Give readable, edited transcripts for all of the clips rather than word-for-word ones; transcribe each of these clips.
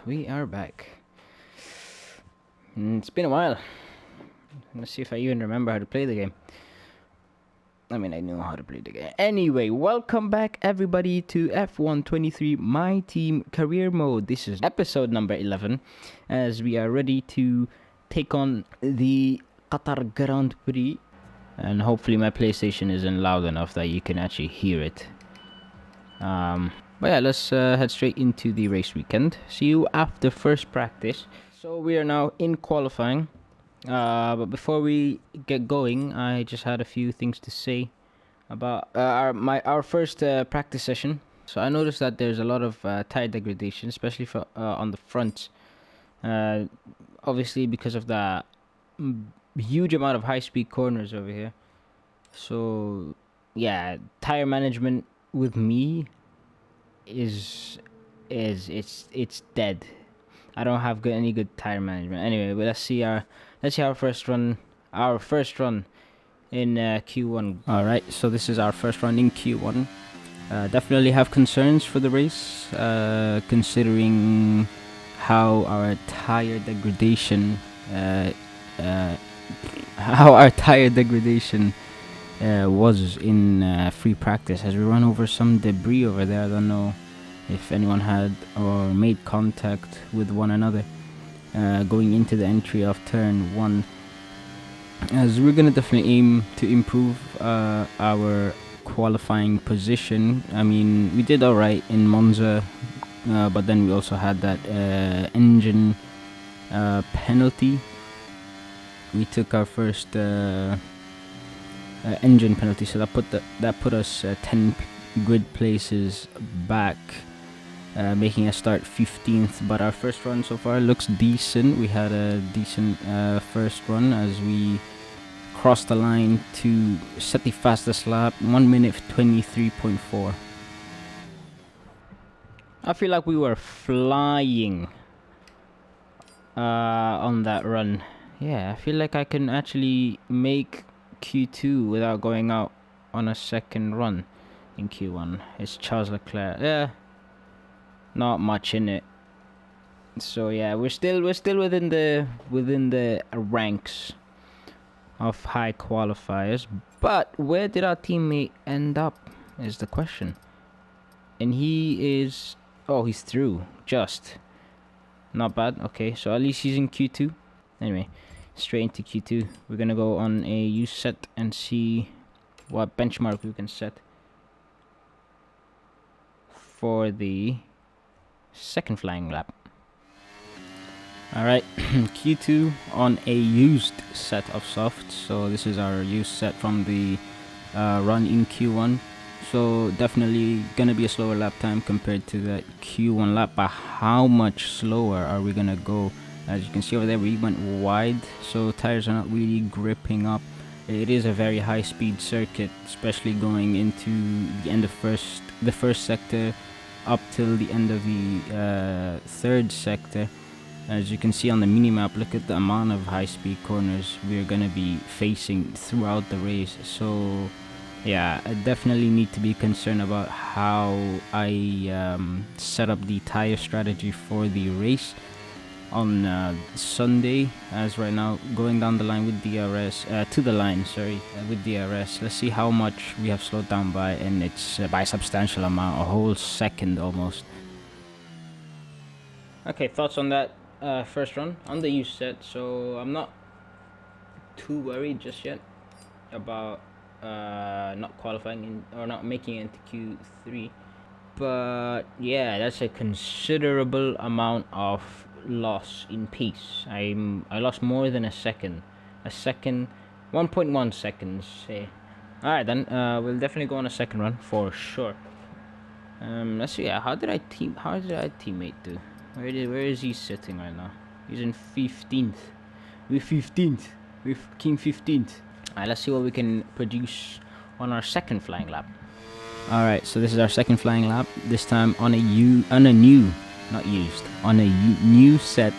we are back. It's been a while. Let's see if I even remember how to play the game. I mean, I know how to play the game. Anyway, welcome back everybody to F123 My Team Career Mode. This is episode number 11 as we are ready to take on the Qatar Grand Prix. And hopefully my PlayStation isn't loud enough that you can actually hear it. But yeah, let's head straight into the race weekend. See you after first practice. So we are now in qualifying. But before we get going, I just had a few things to say about our first practice session. So I noticed that there's a lot of tire degradation, especially for on the front. Obviously because of the huge amount of high-speed corners over here. So yeah, tire management with me is it's dead. I don't have any good tire management. Anyway, but let's see our first run in Q1. All right, so this is our first run in Q1. Definitely have concerns for the race, considering how our tire degradation was in free practice, as we run over some debris over there. I don't know if anyone had or made contact with one another going into the entry of turn 1, as we're gonna definitely aim to improve our qualifying position. I mean, we did alright in Monza, but then we also had that engine penalty. We took our first engine penalty, so that put us 10 grid places back, making us start 15th. But our first run so far looks decent. We had a decent first run as we crossed the line to set the fastest lap, 1 minute 23.4. I feel like we were flying on that run. Yeah, I feel like I can actually make Q2 without going out on a second run in Q1. It's Charles Leclerc. Yeah, not much in it. So yeah, we're still within the ranks of high qualifiers. But where did our teammate end up is the question. And he's through. Just not bad. Okay, so at least he's in Q2. Anyway, straight into Q2. We're gonna go on a use set and see what benchmark we can set for the second flying lap. Alright, Q2 on a used set of softs. So this is our used set from the run in Q1. So definitely gonna be a slower lap time compared to the Q1 lap. But how much slower are we gonna go? As you can see over there, we went wide, so tires are not really gripping up. It is a very high-speed circuit, especially going into the end of the first sector up till the end of the third sector. As you can see on the mini-map, look at the amount of high-speed corners we're going to be facing throughout the race. So yeah, I definitely need to be concerned about how I set up the tire strategy for the race on Sunday, as right now going down the line with DRS with DRS. Let's see how much we have slowed down by, and it's by a substantial amount, a whole second almost. Okay, thoughts on that first run on the use set. So I'm not too worried just yet about not qualifying or not making it into Q3, but yeah, that's a considerable amount of loss in pace. I lost more than a second, 1.1 seconds. Alright then, we'll definitely go on a second run for sure. Let's see. How did our teammate do? Where is he sitting right now? He's in 15th. We're 15th. We're king 15th. Alright, let's see what we can produce on our second flying lap. Alright, so this is our second flying lap. This time on a new set.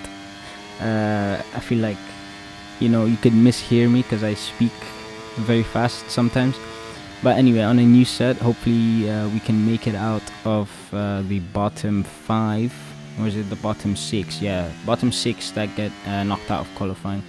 I feel like, you could mishear me because I speak very fast sometimes. But anyway, on a new set, hopefully we can make it out of the bottom 5 or is it the bottom 6? Yeah, bottom 6 that get knocked out of qualifying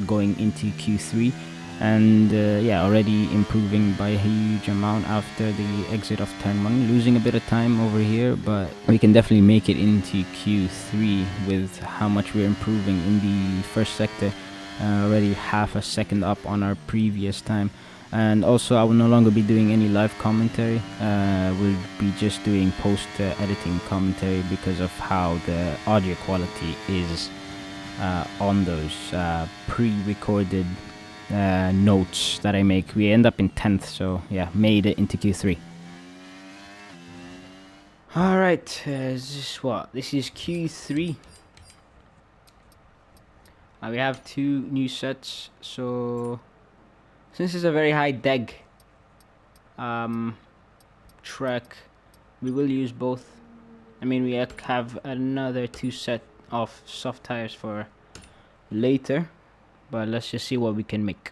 going into Q3. And yeah, already improving by a huge amount after the exit of turn 1, losing a bit of time over here, but we can definitely make it into Q3 with how much we're improving in the first sector, already half a second up on our previous time. And also, I will no longer be doing any live commentary. We'll be just doing post editing commentary because of how the audio quality is on those pre-recorded notes that I make. We end up in 10th, so yeah, made it into Q3. Alright, this is what? This is Q3. We have 2 new sets, so since it's a very high deg track, we will use both. I mean, we have another 2 set of soft tires for later, but let's just see what we can make.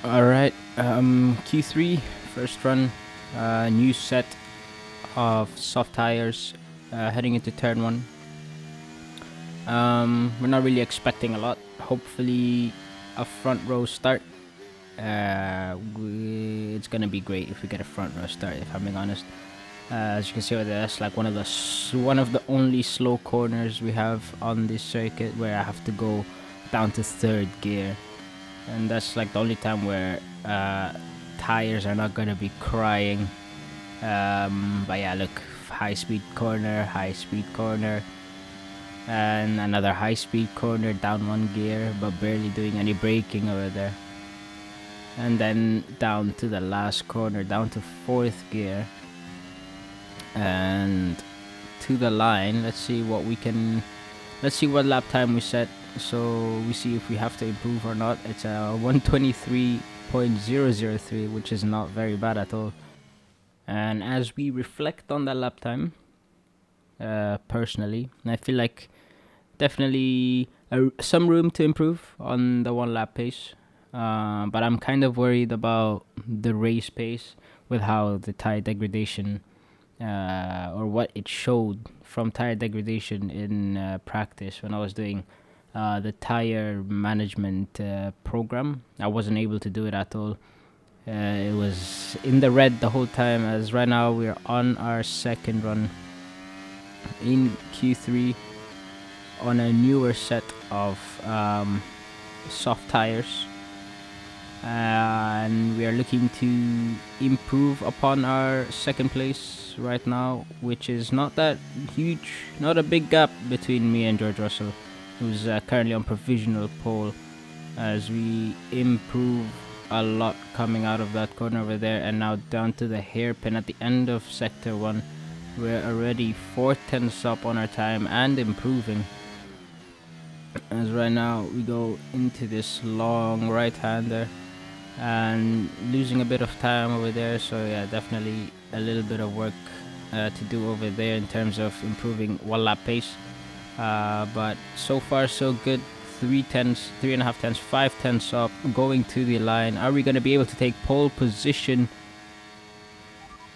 Alright, Q3, first run, new set of soft tires, heading into turn 1. We're not really expecting a lot. Hopefully a front row start. It's gonna be great if we get a front row start, if I'm being honest. As you can see, that's like one of the only slow corners we have on this circuit, where I have to go down to 3rd gear, and that's like the only time where tires are not gonna be crying. But yeah, look, high speed corner, and another high speed corner, down 1 gear, but barely doing any braking over there. And then down to the last corner, down to 4th gear, and to the line. Let's see what lap time we set, so we see if we have to improve or not. It's a 123.003, which is not very bad at all. And as we reflect on that lap time, personally, I feel like definitely some room to improve on the 1 lap pace, but I'm kind of worried about the race pace with how the tire degradation, or what it showed from tire degradation in practice when I was doing the tire management program. I wasn't able to do it at all. It was in the red the whole time, as right now we're on our 2nd run in Q3 on a newer set of soft tires, and we are looking to improve upon our 2nd place right now, which is not that huge, not a big gap between me and George Russell, who's currently on provisional pole, as we improve a lot coming out of that corner over there, and now down to the hairpin at the end of sector 1. We're already 4 tenths up on our time and improving, as right now we go into this long right-hander and losing a bit of time over there. So yeah, definitely a little bit of work to do over there in terms of improving 1 lap pace, but so far so good. 3.5 tenths, 5 tenths up, going to the line. Are we going to be able to take pole position?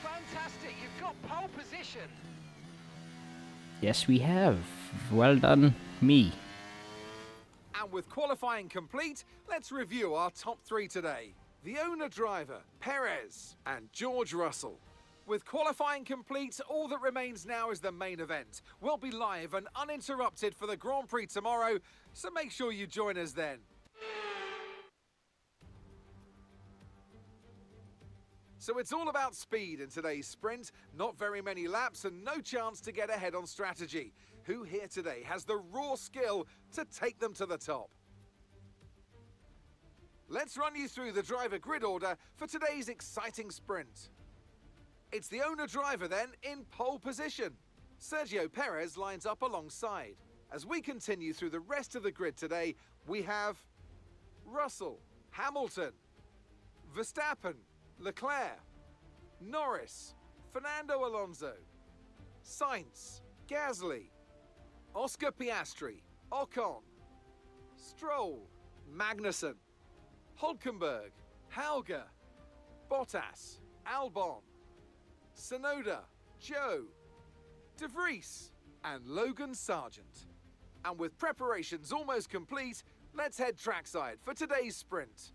Fantastic, you've got pole position. Yes, we have. Well done, me. And with qualifying complete, let's review our top 3 today. The owner driver, Perez, and George Russell. With qualifying complete, all that remains now is the main event. We'll be live and uninterrupted for the Grand Prix tomorrow, so make sure you join us then. So it's all about speed in today's sprint. Not very many laps and no chance to get ahead on strategy. Who here today has the raw skill to take them to the top? Let's run you through the driver grid order for today's exciting sprint. It's the owner driver then in pole position. Sergio Perez lines up alongside. As we continue through the rest of the grid today, we have Russell, Hamilton, Verstappen, Leclerc, Norris, Fernando Alonso, Sainz, Gasly, Oscar Piastri, Ocon, Stroll, Magnussen, Hulkenberg, Hauger, Bottas, Albon, Sonoda, Joe, De Vries, and Logan Sargent. And with preparations almost complete, let's head trackside for today's sprint.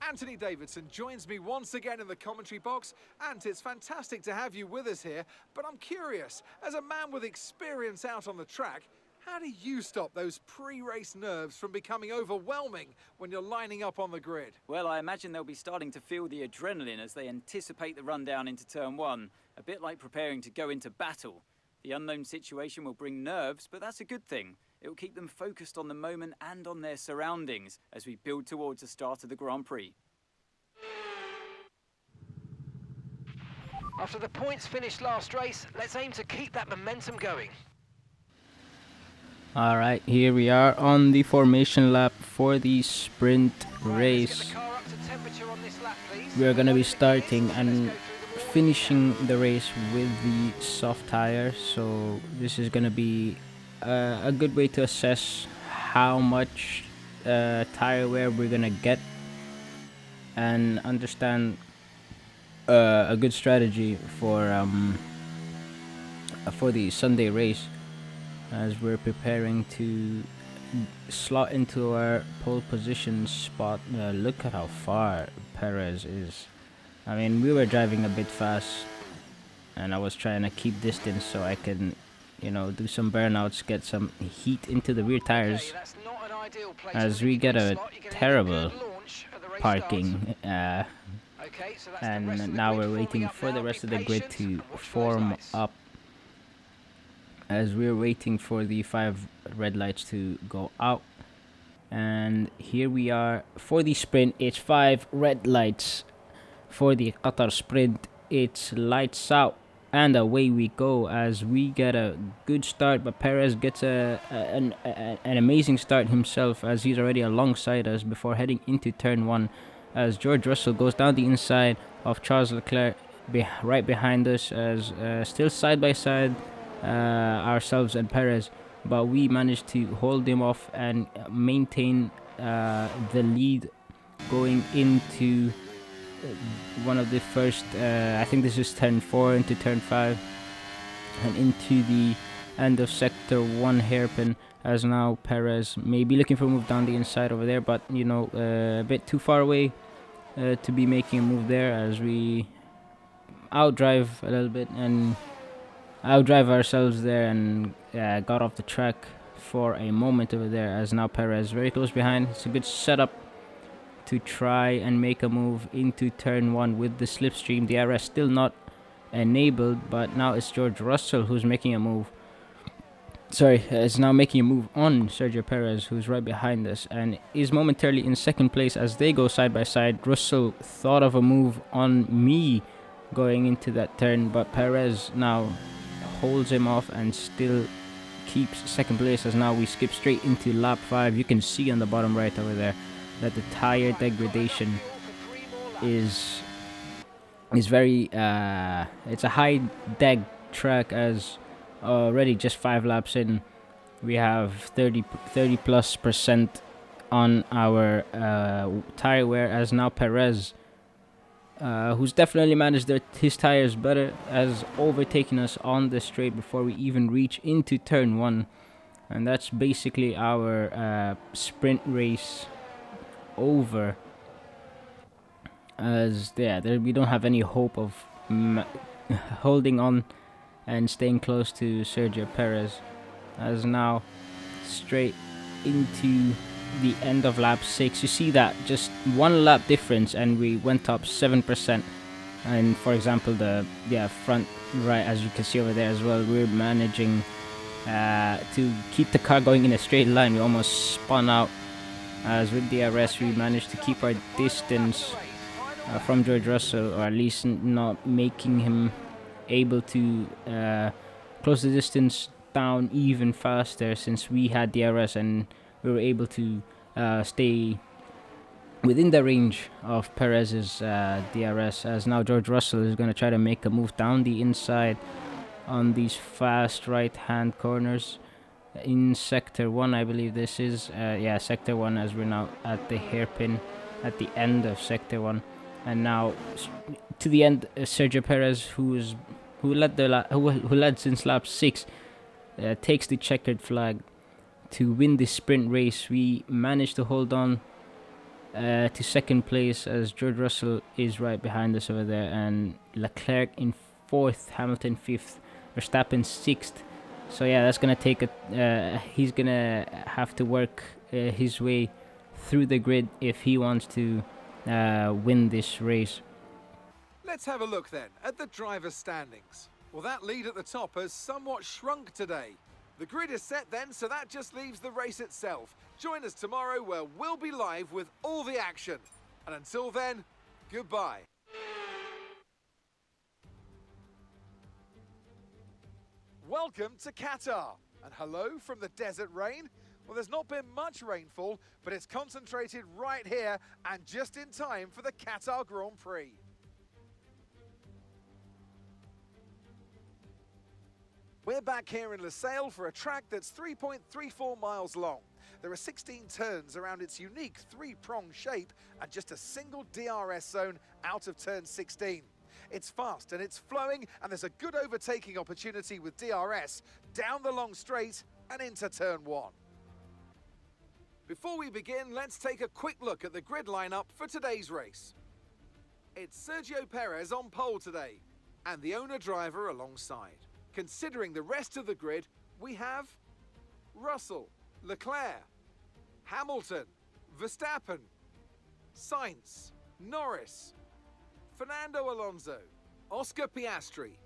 Anthony Davidson joins me once again in the commentary box. Ant, it's fantastic to have you with us here, but I'm curious, as a man with experience out on the track, how do you stop those pre-race nerves from becoming overwhelming when you're lining up on the grid? Well, I imagine they'll be starting to feel the adrenaline as they anticipate the run down into turn one, a bit like preparing to go into battle. The unknown situation will bring nerves, but that's a good thing. It will keep them focused on the moment and on their surroundings as we build towards the start of the Grand Prix. After the points finished last race, let's aim to keep that momentum going. Alright, here we are on the formation lap for the sprint race. We are going to be starting and finishing the race with the soft tire, so this is going to be a good way to assess how much tire wear we're going to get and understand a good strategy for the Sunday race, as we're preparing to slot into our pole position spot. Look at how far Perez is. I mean, we were driving a bit fast and I was trying to keep distance so I can, you know, do some burnouts, get some heat into the rear tires, as we get a terrible parking and now we're waiting for the rest of the grid to form up, as we're waiting for the 5 red lights to go out. And here we are for the sprint. It's 5 red lights for the Qatar sprint. It's lights out and away we go, as we get a good start, but Perez gets an amazing start himself, as he's already alongside us before heading into turn 1, as George Russell goes down the inside of Charles Leclerc right behind us, as still side by side ourselves and Perez, but we managed to hold him off and maintain the lead going into one of the first, I think this is turn 4 into turn 5 and into the end of sector 1 hairpin, as now Perez may be looking for a move down the inside over there, but you know, a bit too far away to be making a move there, as we outdrive a little bit and outdrive ourselves there and got off the track for a moment over there, as now Perez very close behind. It's a good setup to try and make a move into turn 1 with the slipstream. The DRS still not enabled, but now it's George Russell who's making a move. It's now making a move on Sergio Perez, who's right behind us and is momentarily in second place as they go side by side. Russell thought of a move on me going into that turn, but Perez now holds him off and still keeps second place, as now we skip straight into lap 5. You can see on the bottom right over there that the tire degradation is very it's a high deg track, as already just 5 laps in we have 30 plus % on our tire wear, as now Perez, who's definitely managed his tires better, has overtaken us on the straight before we even reach into turn 1. And that's basically our sprint race over, as we don't have any hope of holding on and staying close to Sergio Perez, as now straight into the end of lap 6. You see that just 1 lap difference and we went up 7%. And for example, the front right, as you can see over there as well, we're managing to keep the car going in a straight line. We almost spun out, as with DRS we managed to keep our distance from George Russell, or at least not making him able to close the distance down even faster, since we had DRS and we were able to stay within the range of Perez's DRS, as now George Russell is going to try to make a move down the inside on these fast right hand corners in sector 1, I believe this is sector 1, as we're now at the hairpin at the end of sector 1. And now to the end, Sergio Perez, who who led since lap 6, takes the checkered flag to win the sprint race. We managed to hold on to second place as George Russell is right behind us over there, and Leclerc in 4th, Hamilton 5th, Verstappen 6th. So yeah, that's gonna take he's gonna have to work his way through the grid if he wants to win this race. Let's have a look then at the driver's standings. Well, that lead at the top has somewhat shrunk today. The grid is set then, so that just leaves the race itself. Join us tomorrow where we'll be live with all the action. And until then, goodbye. Welcome to Qatar, and hello from the desert rain. Well, there's not been much rainfall, but it's concentrated right here and just in time for the Qatar Grand Prix. We're back here in Losail for a track that's 3.34 miles long. There are 16 turns around its unique three-prong shape and just a single DRS zone out of turn 16. It's fast and it's flowing, and there's a good overtaking opportunity with DRS down the long straight and into turn 1. Before we begin, let's take a quick look at the grid lineup for today's race. It's Sergio Perez on pole today, and the owner-driver alongside. Considering the rest of the grid, we have Russell, Leclerc, Hamilton, Verstappen, Sainz, Norris, Fernando Alonso, Oscar Piastri,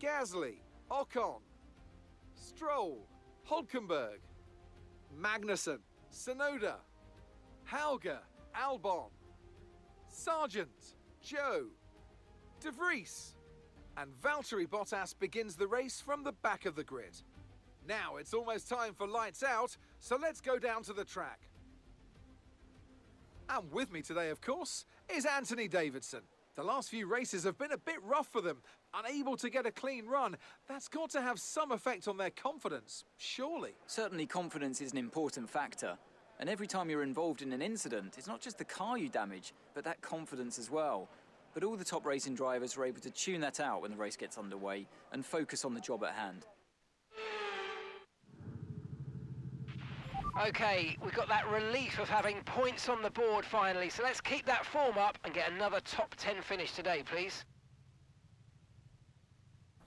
Gasly, Ocon, Stroll, Hulkenberg, Magnussen, Tsunoda, Hauger, Albon, Sargent, Joe, De Vries, and Valtteri Bottas begins the race from the back of the grid. Now it's almost time for lights out, so let's go down to the track. And with me today, of course, is Anthony Davidson. The last few races have been a bit rough for them, unable to get a clean run. That's got to have some effect on their confidence, surely. Certainly confidence is an important factor. And every time you're involved in an incident, it's not just the car you damage, but that confidence as well. But all the top racing drivers are able to tune that out when the race gets underway and focus on the job at hand. Okay, we've got that relief of having points on the board finally, so let's keep that form up and get another top 10 finish today, please.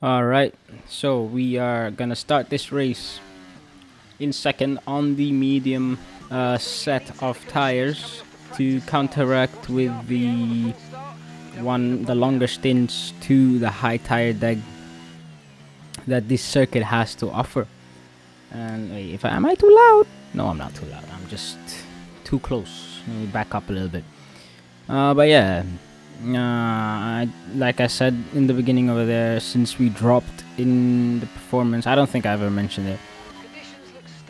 Alright, so we are gonna start this race in second on the medium set of tires to counteract with the longer stints to the high tire deck that this circuit has to offer. And am I too loud? No, I'm not too loud. I'm just too close. Let me back up a little bit. But yeah, like I said in the beginning over there, since we dropped in the performance, I don't think I ever mentioned it.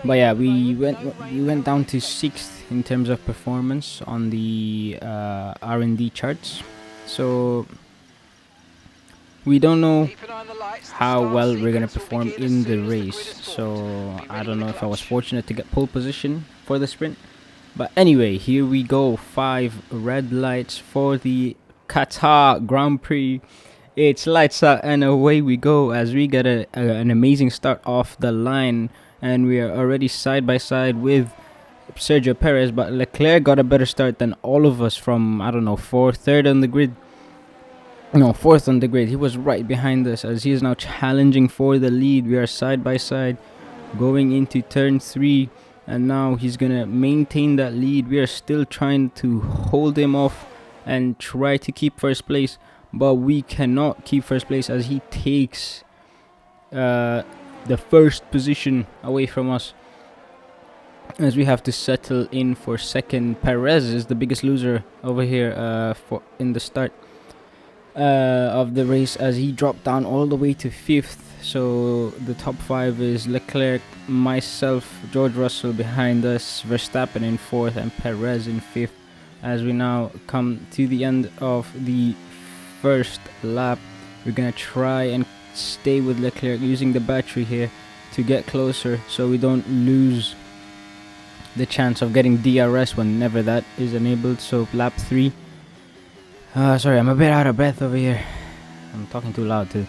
But yeah, we went down to 6th in terms of performance on the R&D charts. So we don't know how well we're gonna perform in the race. So I don't know if I was fortunate to get pole position for the sprint. But anyway, here we go. 5 red lights for the Qatar Grand Prix. It's lights out and away we go as we get an amazing start off the line. And we are already side by side with Sergio Perez, but Leclerc got a better start than all of us from, I don't know, 4th on the grid. No, 4th on the grid. He was right behind us as he is now challenging for the lead. We are side by side going into turn 3, and now he's gonna maintain that lead. We are still trying to hold him off and try to keep first place, but we cannot keep first place as he takes the first position away from us, as we have to settle in for second. Perez is the biggest loser over here in the start of the race as he dropped down all the way to 5th. So the top 5 is Leclerc, myself, George Russell behind us, Verstappen in 4th, and Perez in 5th. As we now come to the end of the first lap, we're gonna try and stay with Leclerc using the battery here to get closer so we don't lose the chance of getting DRS whenever that is enabled. So lap 3, sorry, I'm a bit out of breath over here, I'm talking too loud too.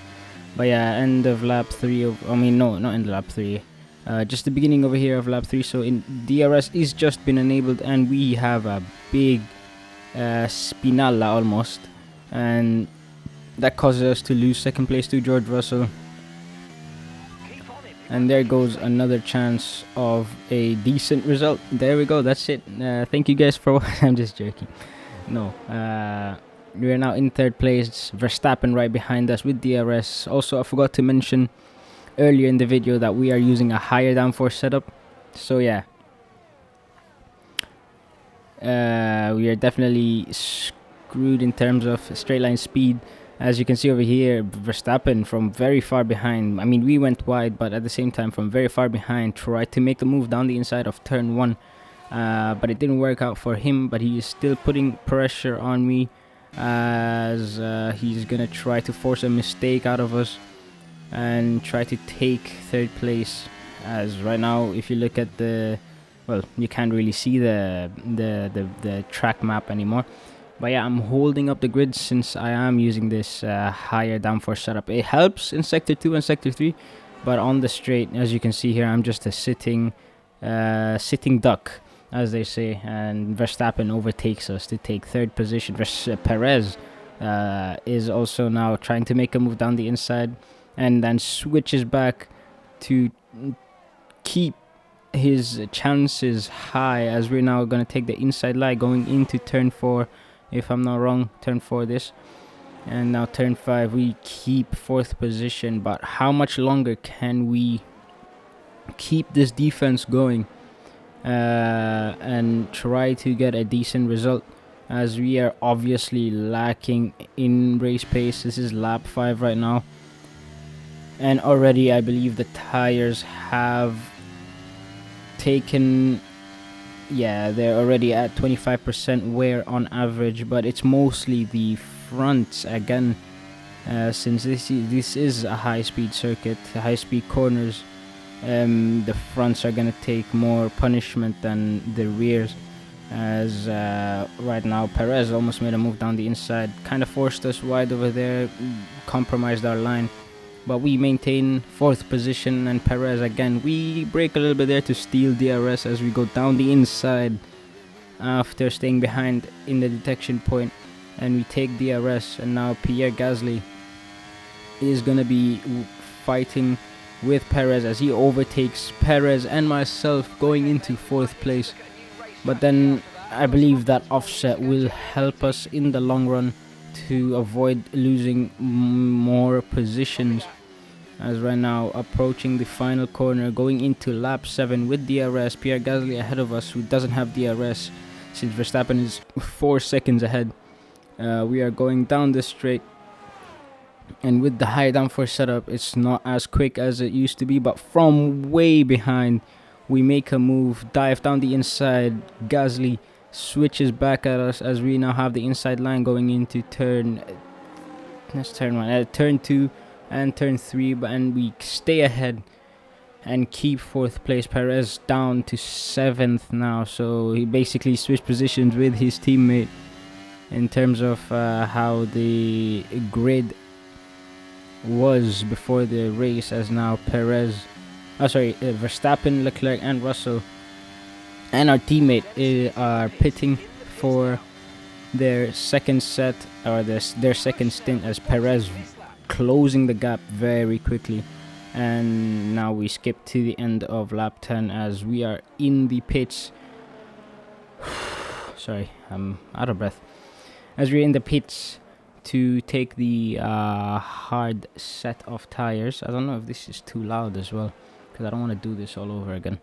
But yeah, end of lap 3 of, I mean, no, not end of lap 3. Just the beginning over here of lap 3. So in DRS is just been enabled, and we have a big spinalla almost, and that causes us to lose second place to George Russell. And there goes another chance of a decent result. There we go, that's it. Thank you guys for watching. I'm just joking. No, we are now in third place. Verstappen right behind us with DRS. Also, I forgot to mention earlier in the video that we are using a higher downforce setup. So yeah, we are definitely screwed in terms of straight line speed. As you can see over here, Verstappen from very far behind. I mean, we went wide, but at the same time, from very far behind, tried to make the move down the inside of turn 1. But it didn't work out for him, but he is still putting pressure on me, as he's gonna try to force a mistake out of us and try to take third place. As right now, if you look at the, well, you can't really see the track map anymore. But yeah, I'm holding up the grid since I am using this higher downforce setup. It helps in sector 2 and sector 3, but on the straight, as you can see here, I'm just a sitting duck, as they say. And Verstappen overtakes us to take third position. Perez is also now trying to make a move down the inside, and then switches back to keep his chances high, as we're now going to take the inside line going into turn 4. If I'm not wrong, turn 4 this. And now turn 5, we keep 4th position. But how much longer can we keep this defense going and try to get a decent result, as we are obviously lacking in race pace. This is lap 5 right now, and already I believe the tires have taken, yeah, they're already at 25% wear on average, but it's mostly the fronts again, since this is a high-speed circuit, high-speed corners. The fronts are gonna take more punishment than the rears, as right now Perez almost made a move down the inside, kind of forced us wide over there, compromised our line. But we maintain 4th position, and Perez again, we break a little bit there to steal DRS as we go down the inside after staying behind in the detection point, and we take DRS. And now Pierre Gasly is gonna be fighting with Perez as he overtakes Perez and myself going into 4th place. But then I believe that offset will help us in the long run to avoid losing more positions, as right now approaching the final corner going into lap 7 with DRS. Pierre Gasly ahead of us, who doesn't have DRS since Verstappen is 4 seconds ahead. We are going down the straight, and with the high downforce setup, it's not as quick as it used to be, but from way behind we make a move, dive down the inside. Gasly switches back at us as we now have the inside line going into turn 2 and turn 3, and we stay ahead and keep 4th place. Perez down to 7th now, so he basically switched positions with his teammate in terms of how the grid was before the race, as now Verstappen, Leclerc and Russell and our teammate are pitting for their second set, or their second stint, as Perez closing the gap very quickly. And now we skip to the end of lap 10 as we are in the pits. Sorry, I'm out of breath. As we're in the pits to take the hard set of tires. I don't know if this is too loud as well, because I don't want to do this all over again.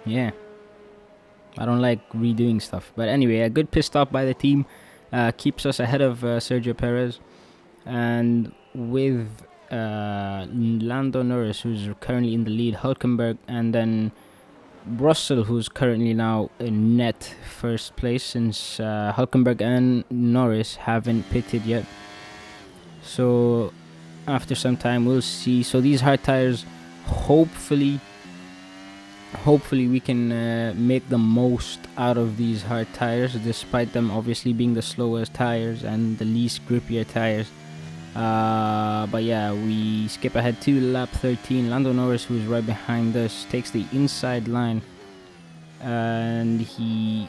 Yeah, I don't like redoing stuff, but anyway, a good pit stop by the team keeps us ahead of Sergio Perez, and with Lando Norris, who's currently in the lead, Hülkenberg, and then Russell, who's currently now in net first place, since Hülkenberg and Norris haven't pitted yet. So after some time we'll see. So these hard tires, hopefully we can make the most out of these hard tires, despite them obviously being the slowest tires and the least grippier tires. But yeah, we skip ahead to lap 13. Lando Norris, who is right behind us, takes the inside line, and he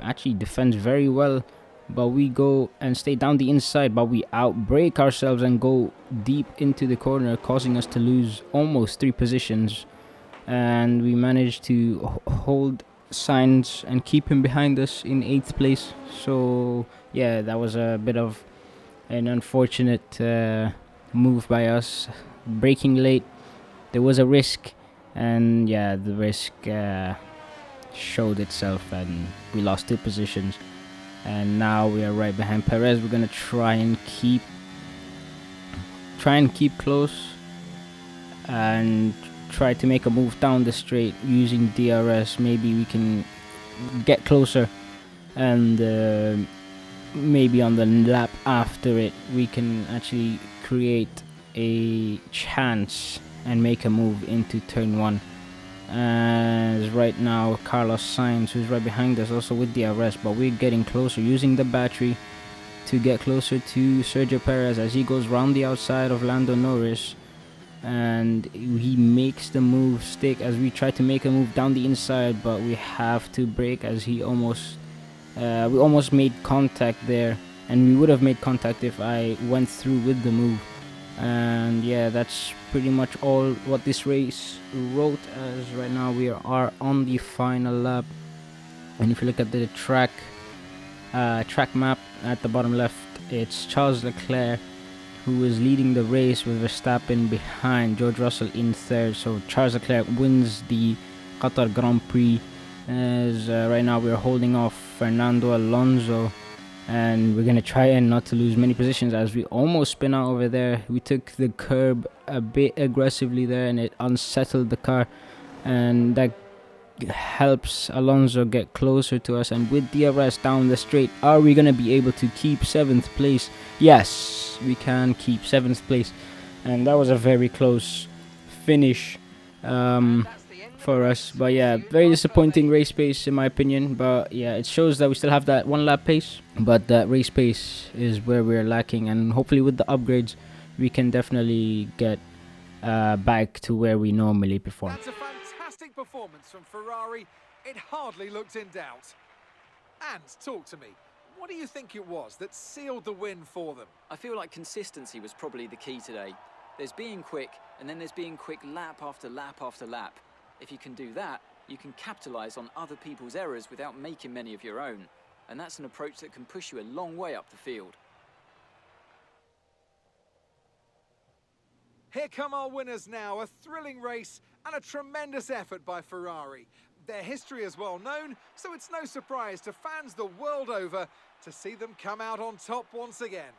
actually defends very well. But we go and stay down the inside, but we outbrake ourselves and go deep into the corner, causing us to lose almost 3 positions. And we managed to hold Sainz and keep him behind us in 8th place. So yeah, that was a bit of an unfortunate move by us, braking late. There was a risk, and yeah, the risk showed itself, and we lost 2 positions. And now we are right behind Perez. We're gonna try and keep close and try to make a move down the straight using DRS. Maybe we can get closer, and maybe on the lap after it we can actually create a chance and make a move into turn 1. As right now Carlos Sainz, who's right behind us, also with DRS, but we're getting closer using the battery to get closer to Sergio Perez as he goes round the outside of Lando Norris, and he makes the move stick as we try to make a move down the inside, but we have to brake as we almost made contact there, and we would have made contact if I went through with the move. And yeah, that's pretty much all what this race wrote, as right now we are on the final lap. And if you look at the track map at the bottom left, it's Charles Leclerc who is leading the race with Verstappen behind, George Russell in 3rd. So Charles Leclerc wins the Qatar Grand Prix, as right now we're holding off Fernando Alonso, and we're gonna try and not to lose many positions as we almost spin out over there. We took the curb a bit aggressively there, and it unsettled the car, and that helps Alonso get closer to us. And with DRS down the straight, are we gonna be able to keep 7th place? Yes, we can keep 7th place, and that was a very close finish for us. But yeah, very disappointing race pace in my opinion, but yeah, it shows that we still have that 1 lap pace, but that race pace is where we're lacking, and hopefully with the upgrades we can definitely get back to where we normally perform. That's a fantastic performance from Ferrari. It hardly looked in doubt. And talk to me, what do you think it was that sealed the win for them? I feel like consistency was probably the key today. There's being quick, and then there's being quick lap after lap after lap. If you can do that, you can capitalise on other people's errors without making many of your own. And that's an approach that can push you a long way up the field. Here come our winners now, a thrilling race and a tremendous effort by Ferrari. Their history is well known, so it's no surprise to fans the world over to see them come out on top once again.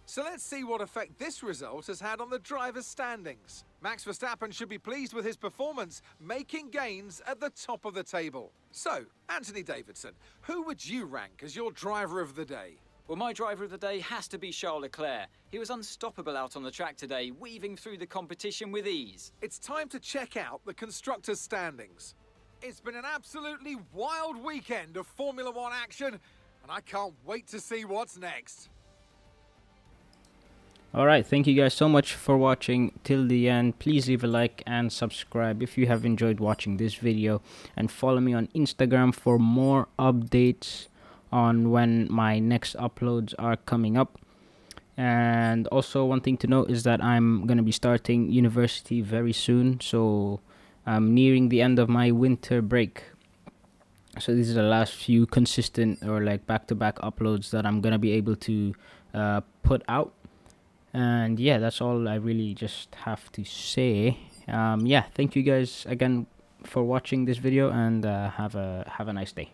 So let's see what effect this result has had on the drivers' standings. Max Verstappen should be pleased with his performance, making gains at the top of the table. So, Anthony Davidson, who would you rank as your driver of the day? Well, my driver of the day has to be Charles Leclerc. He was unstoppable out on the track today, weaving through the competition with ease. It's time to check out the constructors' standings. It's been an absolutely wild weekend of Formula One action, and I can't wait to see what's next. Alright, thank you guys so much for watching till the end. Please leave a like and subscribe if you have enjoyed watching this video, and follow me on Instagram for more updates on when my next uploads are coming up. And also, one thing to note is that I'm going to be starting university very soon, so I'm nearing the end of my winter break. So these are the last few consistent or like back-to-back uploads that I'm going to be able to put out. And yeah, that's all I really just have to say. Yeah, thank you guys again for watching this video, and have a nice day.